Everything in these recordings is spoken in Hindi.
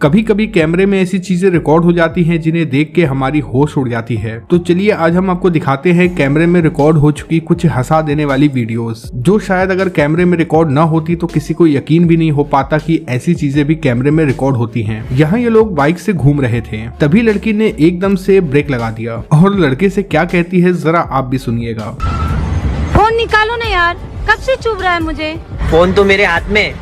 कभी कभी कैमरे में ऐसी चीजें रिकॉर्ड हो जाती हैं जिन्हें देख के हमारी होश उड़ जाती है। तो चलिए आज हम आपको दिखाते हैं कैमरे में रिकॉर्ड हो चुकी कुछ हंसा देने वाली वीडियोस, जो शायद अगर कैमरे में रिकॉर्ड न होती तो किसी को यकीन भी नहीं हो पाता कि ऐसी चीजें भी कैमरे में रिकॉर्ड होती हैं। यहाँ ये लोग बाइक से घूम रहे थे, तभी लड़की ने एकदम से ब्रेक लगा दिया और लड़के से क्या कहती है जरा आप भी सुनिएगा। फोन निकालो ना यार, कब से चुभ रहा है मुझे। फोन तो मेरे हाथ में।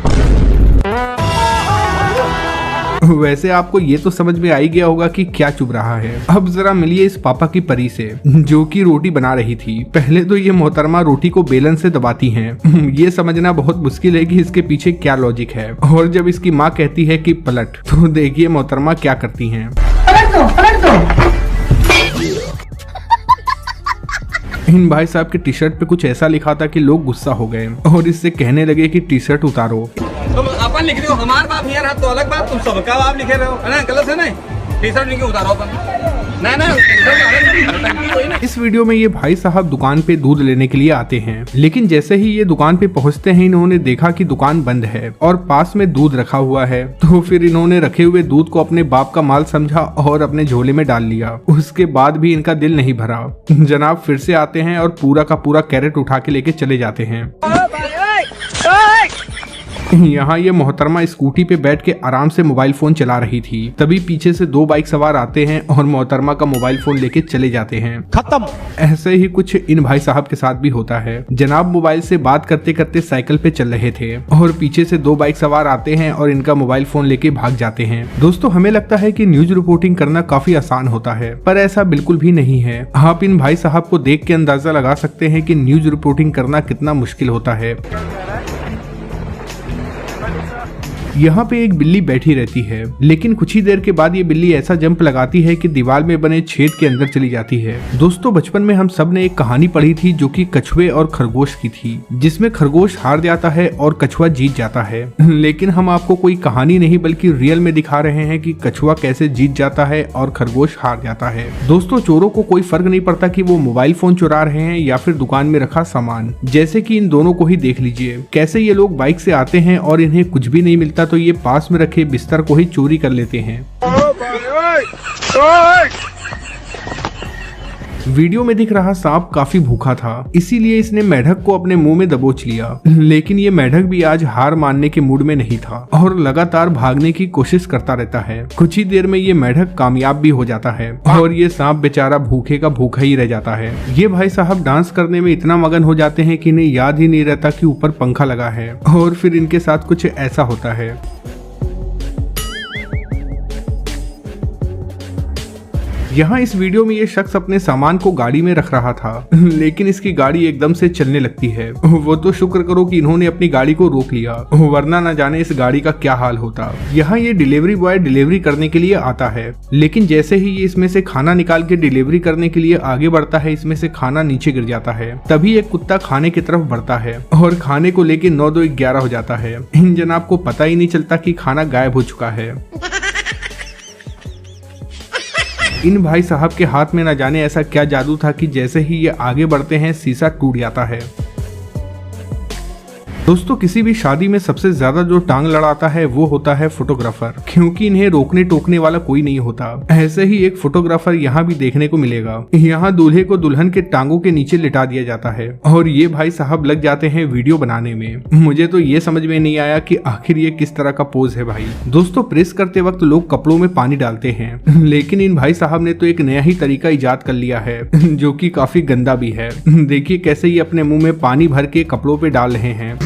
वैसे आपको ये तो समझ में आ ही गया होगा कि क्या चुभ रहा है। अब जरा मिलिए इस पापा की परी से जो कि रोटी बना रही थी। पहले तो ये मोहतरमा रोटी को बेलन से दबाती हैं। ये समझना बहुत मुश्किल है कि इसके पीछे क्या लॉजिक है। और जब इसकी माँ कहती है कि पलट, तो देखिए मोहतरमा क्या करती हैं। पलट दो। इन भाई साहब के टी शर्ट पे कुछ ऐसा लिखा था कि लोग गुस्सा हो गए और इससे कहने लगे कि टी शर्ट उतारो। तुम अपन लिख रहे हो, हमारे बाप नहीं रहा तो अलग बात, तुम सबका बाप लिखे रहे हो, है ना? गलत है ना? टी शर्ट नहीं उतारो अपन। इस वीडियो में ये भाई साहब दुकान पे दूध लेने के लिए आते हैं, लेकिन जैसे ही ये दुकान पे पहुंचते हैं इन्होंने देखा कि दुकान बंद है और पास में दूध रखा हुआ है। तो फिर इन्होंने रखे हुए दूध को अपने बाप का माल समझा और अपने झोले में डाल लिया। उसके बाद भी इनका दिल नहीं भरा। जनाब फिर से आते हैं और पूरा का पूरा कैरेट उठा के लेके चले जाते हैं। यहाँ ये मोहतरमा स्कूटी पे बैठ के आराम से मोबाइल फोन चला रही थी, तभी पीछे से दो बाइक सवार आते हैं और मोहतरमा का मोबाइल फोन लेके चले जाते हैं। खत्म। ऐसे ही कुछ इन भाई साहब के साथ भी होता है। जनाब मोबाइल से बात करते करते साइकिल पे चल रहे थे और पीछे से दो बाइक सवार आते हैं और इनका मोबाइल फोन लेके भाग जाते हैं। दोस्तों हमें लगता है कि न्यूज रिपोर्टिंग करना काफी आसान होता है, पर ऐसा बिल्कुल भी नहीं है। आप इन भाई साहब को देख के अंदाजा लगा सकते हैं कि न्यूज रिपोर्टिंग करना कितना मुश्किल होता है। यहाँ पे एक बिल्ली बैठी रहती है, लेकिन कुछ ही देर के बाद ये बिल्ली ऐसा जंप लगाती है कि दीवार में बने छेद के अंदर चली जाती है। दोस्तों बचपन में हम सब ने एक कहानी पढ़ी थी जो कि कछुए और खरगोश की थी, जिसमें खरगोश हार जाता है और कछुआ जीत जाता है। लेकिन हम आपको कोई कहानी नहीं बल्कि रियल में दिखा रहे हैं कि कछुआ कैसे जीत जाता है और खरगोश हार जाता है। दोस्तों चोरों को कोई फर्क नहीं पड़ता कि वो मोबाइल फोन चुरा रहे हैं या फिर दुकान में रखा सामान। जैसे कि इन दोनों को ही देख लीजिए, कैसे ये लोग बाइक से आते हैं और इन्हें कुछ भी नहीं मिलता तो ये पास में रखे बिस्तर को ही चोरी कर लेते हैं। वीडियो में दिख रहा सांप काफी भूखा था, इसीलिए इसने मेढक को अपने मुंह में दबोच लिया। लेकिन ये मेढक भी आज हार मानने के मूड में नहीं था और लगातार भागने की कोशिश करता रहता है। कुछ ही देर में ये मेढक कामयाब भी हो जाता है और ये सांप बेचारा भूखे का भूखा ही रह जाता है। ये भाई साहब डांस करने में इतना मगन हो जाते हैं कि इन्हें याद ही नहीं रहता कि ऊपर पंखा लगा है और फिर इनके साथ कुछ ऐसा होता है। यहाँ इस वीडियो में ये शख्स अपने सामान को गाड़ी में रख रहा था, लेकिन इसकी गाड़ी एकदम से चलने लगती है। वो तो शुक्र करो कि इन्होंने अपनी गाड़ी को रोक लिया, वरना न जाने इस गाड़ी का क्या हाल होता। यहाँ ये डिलीवरी बॉय डिलीवरी करने के लिए आता है, लेकिन जैसे ही ये इसमें से खाना निकाल के डिलीवरी करने के लिए आगे बढ़ता है, इसमें से खाना नीचे गिर जाता है। तभी एक कुत्ता खाने की तरफ बढ़ता है और खाने को लेके 9-2-11 हो जाता है। इन जनाब को पता ही नहीं चलता कि खाना गायब हो चुका है। इन भाई साहब के हाथ में न जाने ऐसा क्या जादू था कि जैसे ही ये आगे बढ़ते हैं शीशा टूट जाता है। दोस्तों किसी भी शादी में सबसे ज्यादा जो टांग लड़ाता है वो होता है फोटोग्राफर, क्योंकि इन्हें रोकने टोकने वाला कोई नहीं होता। ऐसे ही एक फोटोग्राफर यहाँ भी देखने को मिलेगा। यहाँ दूल्हे को दुल्हन के टांगों के नीचे लिटा दिया जाता है और ये भाई साहब लग जाते हैं वीडियो बनाने में। मुझे तो ये समझ में नहीं आया कि आखिर ये किस तरह का पोज है भाई। दोस्तों प्रेस करते वक्त लोग कपड़ों में पानी डालते हैं, लेकिन इन भाई साहब ने तो एक नया ही तरीका इजाद कर लिया है जो कि काफी गंदा भी है। देखिए कैसे ये अपने मुंह में पानी भर के कपड़ों पे डाल रहे हैं।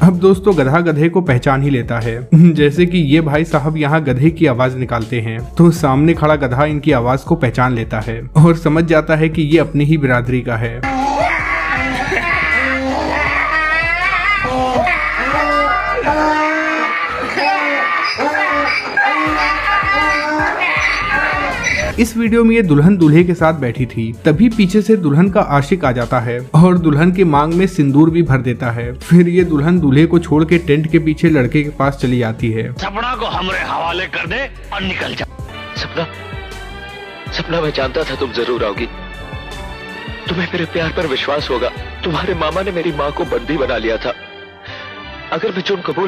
अब दोस्तों गधा गधे को पहचान ही लेता है। जैसे कि ये भाई साहब यहाँ गधे की आवाज निकालते हैं तो सामने खड़ा गधा इनकी आवाज को पहचान लेता है और समझ जाता है कि ये अपनी ही बिरादरी का है। इस वीडियो में ये दुल्हन दूल्हे के साथ बैठी थी, तभी पीछे से दुल्हन का आशिक आ जाता है और दुल्हन के मांग में सिंदूर भी भर देता है। फिर ये दुल्हन दूल्हे को छोड़ के टेंट के पीछे लड़के के पास चली जाती है। सपना को हमरे हवाले कर दे और निकल जा। सपना मैं जानता था तुम जरूर आओगी। तुम्हें मेरे प्यार पर विश्वास होगा। तुम्हारे मामा ने मेरी माँ को बंदी बना लिया था, अगर मैं जुर्म कबूल